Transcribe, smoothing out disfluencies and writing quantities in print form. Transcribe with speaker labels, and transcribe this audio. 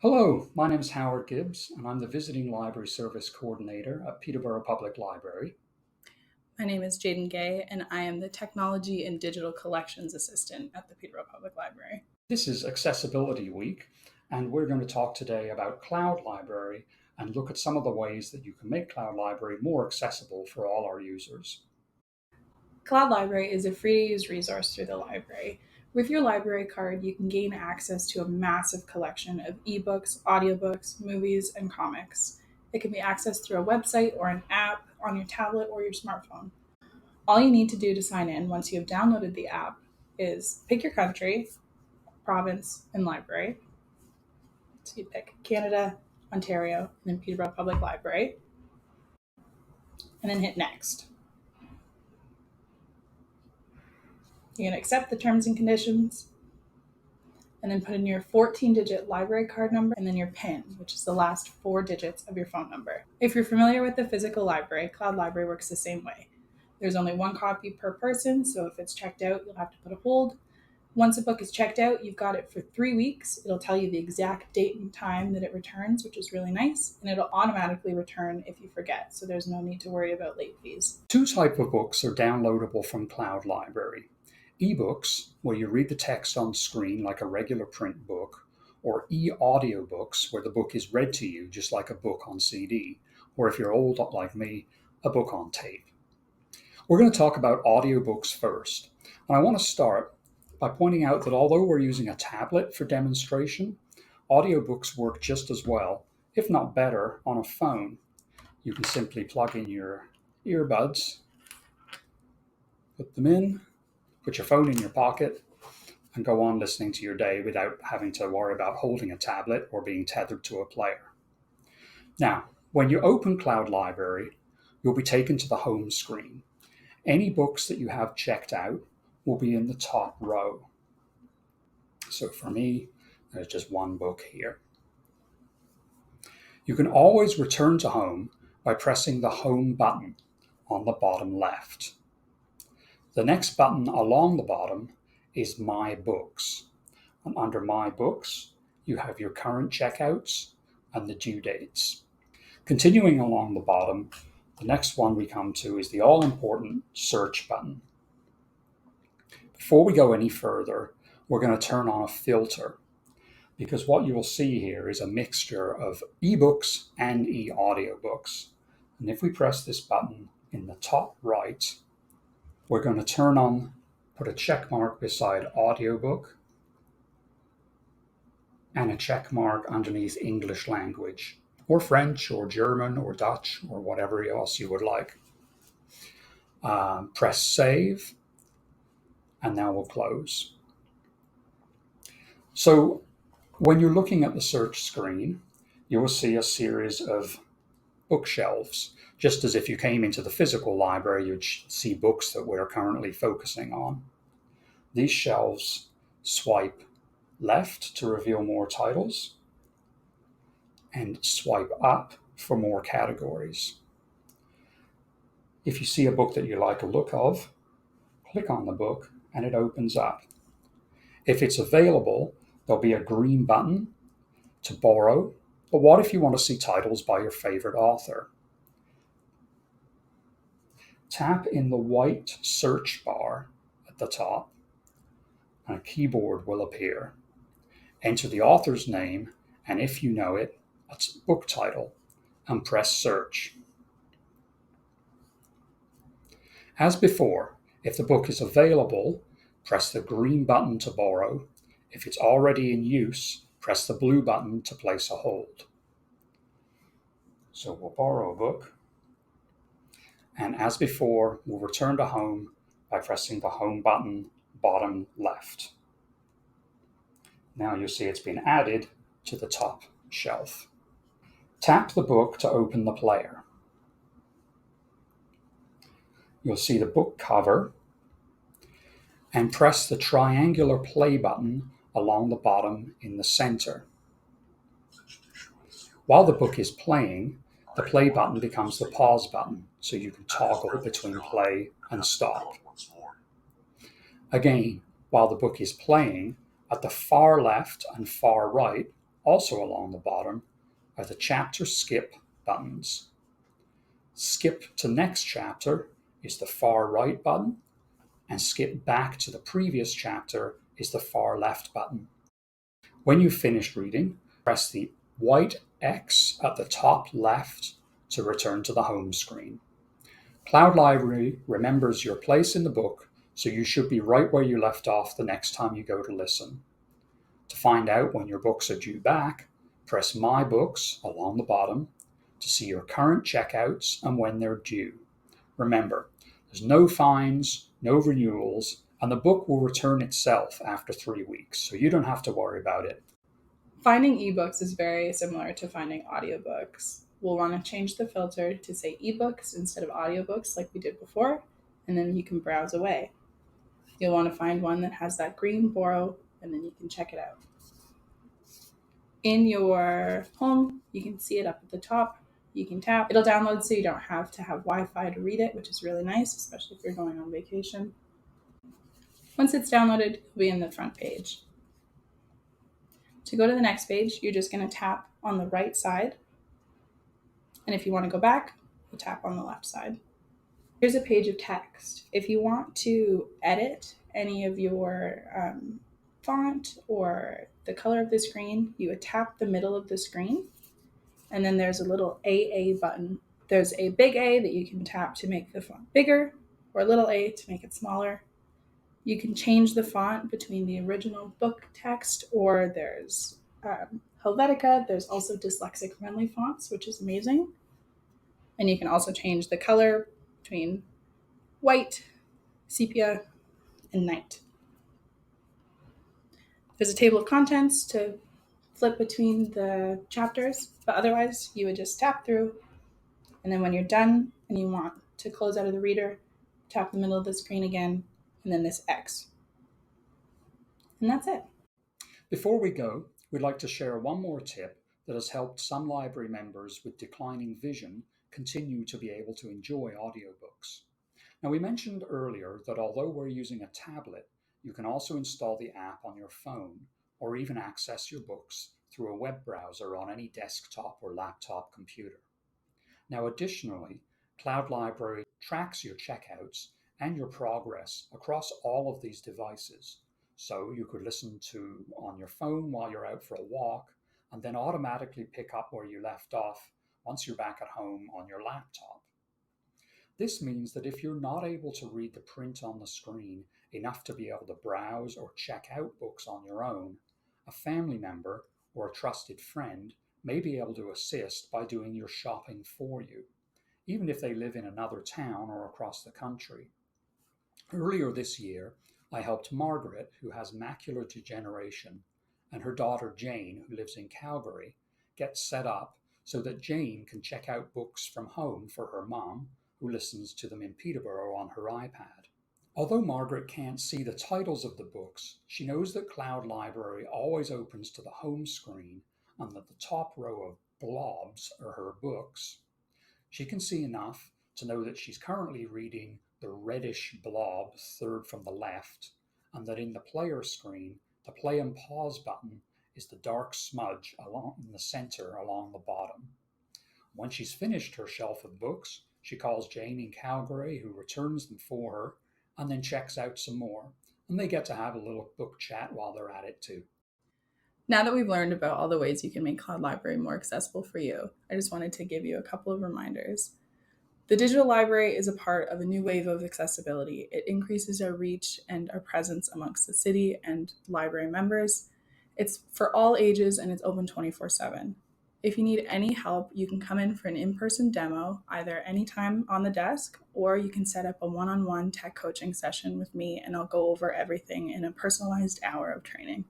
Speaker 1: Hello, my name is Howard Gibbs, and I'm the Visiting Library Service Coordinator at Peterborough Public Library.
Speaker 2: My name is Jaden Gay, and I am the Technology and Digital Collections Assistant at the Peterborough Public Library.
Speaker 1: This is Accessibility Week, and we're going to talk today about cloudLibrary and look at some of the ways that you can make cloudLibrary more accessible for all our users.
Speaker 2: cloudLibrary is a free-to-use resource through the library. With your library card, you can gain access to a massive collection of eBooks, audiobooks, movies, and comics. It can be accessed through a website or an app on your tablet or your smartphone. All you need to do to sign in once you have downloaded the app is pick your country, province, and library. So you pick Canada, Ontario, and then Peterborough Public Library, and then hit Next. You're going to accept the terms and conditions, and then put in your 14-digit library card number and then your PIN, which is the last 4 digits of your phone number. If you're familiar with the physical library, cloudLibrary works the same way. There's only 1 copy per person, so if it's checked out, you'll have to put a hold. Once a book is checked out, you've got it for 3 weeks. It'll tell you the exact date and time that it returns, which is really nice, and it'll automatically return if you forget, so there's no need to worry about late fees.
Speaker 1: 2 types of books are downloadable from cloudLibrary. eBooks, where you read the text on screen like a regular print book, or eAudiobooks, where the book is read to you just like a book on CD, or if you're old like me, a book on tape. We're going to talk about audiobooks first, and I want to start by pointing out that although we're using a tablet for demonstration, audiobooks work just as well, if not better, on a phone. You can simply plug in your earbuds, put them in, put your phone in your pocket, and go on listening to your day without having to worry about holding a tablet or being tethered to a player. Now, when you open cloudLibrary, you'll be taken to the home screen. Any books that you have checked out will be in the top row. So for me, there's just 1 book here. You can always return to home by pressing the home button on the bottom left. The next button along the bottom is My Books. And under My Books, you have your current checkouts and the due dates. Continuing along the bottom, the next one we come to is the all-important Search button. Before we go any further, we're going to turn on a filter, because what you will see here is a mixture of eBooks and eAudiobooks. And if we press this button in the top right, we're going to put a check mark beside audiobook and a check mark underneath English language, or French, or German, or Dutch, or whatever else you would like. Press save, and now we'll close. So when you're looking at the search screen, you will see a series of bookshelves. Just as if you came into the physical library, you'd see books that we're currently focusing on. These shelves swipe left to reveal more titles, and swipe up for more categories. If you see a book that you like the look of, click on the book and it opens up. If it's available, there'll be a green button to borrow. But what if you want to see titles by your favorite author? Tap in the white search bar at the top, and a keyboard will appear. Enter the author's name, and if you know it, a book title, and press search. As before, if the book is available, press the green button to borrow. If it's already in use, press the blue button to place a hold. So we'll borrow a book. And as before, we'll return to home by pressing the home button bottom left. Now you'll see it's been added to the top shelf. Tap the book to open the player. You'll see the book cover, and press the triangular play button along the bottom in the center. While the book is playing, the play button becomes the pause button, so you can toggle between play and stop. Again, while the book is playing, at the far left and far right Also along the bottom are the chapter skip buttons. Skip to next chapter is the far right button, and skip back to the previous chapter is the far left button. When you've finished reading, press the white X at the top left to return to the home screen. cloudLibrary remembers your place in the book, so you should be right where you left off the next time you go to listen. To find out when your books are due back, press My Books along the bottom to see your current checkouts and when they're due. Remember, there's no fines, no renewals, and the book will return itself after 3 weeks, so you don't have to worry about it.
Speaker 2: Finding ebooks is very similar to finding audiobooks. We'll want to change the filter to say eBooks instead of audiobooks like we did before, and then you can browse away. You'll want to find one that has that green borrow, and then you can check it out. In your home, you can see it up at the top. You can tap. It'll download so you don't have to have Wi-Fi to read it, which is really nice, especially if you're going on vacation. Once it's downloaded, it'll be in the front page. To go to the next page, you're just going to tap on the right side. And if you want to go back, you'll tap on the left side. Here's a page of text. If you want to edit any of your font or the color of the screen, you would tap the middle of the screen. And then there's a little AA button. There's a big A that you can tap to make the font bigger, or a little a to make it smaller. You can change the font between the original book text, or there's Helvetica. There's also dyslexic-friendly fonts, which is amazing. And you can also change the color between white, sepia, and night. There's a table of contents to flip between the chapters, but otherwise you would just tap through, and then when you're done and you want to close out of the reader, tap the middle of the screen again, and then this X. And that's it.
Speaker 1: Before we go, we'd like to share one more tip that has helped some library members with declining vision continue to be able to enjoy audiobooks. Now, we mentioned earlier that although we're using a tablet, you can also install the app on your phone or even access your books through a web browser on any desktop or laptop computer. Now, additionally, cloudLibrary tracks your checkouts and your progress across all of these devices. So you could listen to on your phone while you're out for a walk, and then automatically pick up where you left off once you're back at home on your laptop. This means that if you're not able to read the print on the screen enough to be able to browse or check out books on your own, a family member or a trusted friend may be able to assist by doing your shopping for you, even if they live in another town or across the country. Earlier this year, I helped Margaret, who has macular degeneration, and her daughter Jane, who lives in Calgary, get set up so that Jane can check out books from home for her mom, who listens to them in Peterborough on her iPad. Although Margaret can't see the titles of the books, she knows that cloudLibrary always opens to the home screen and that the top row of blobs are her books. She can see enough to know that she's currently reading the reddish blob third from the left, and that in the player screen, the play and pause button is the dark smudge along in the center along the bottom. When she's finished her shelf of books, she calls Jane in Calgary, who returns them for her, and then checks out some more, and they get to have a little book chat while they're at it too.
Speaker 2: Now that we've learned about all the ways you can make cloudLibrary more accessible for you, I just wanted to give you a couple of reminders. The digital library is a part of a new wave of accessibility. It increases our reach and our presence amongst the city and library members. It's for all ages and it's open 24/7. If you need any help, you can come in for an in-person demo, either anytime on the desk, or you can set up a one-on-one tech coaching session with me and I'll go over everything in a personalized hour of training.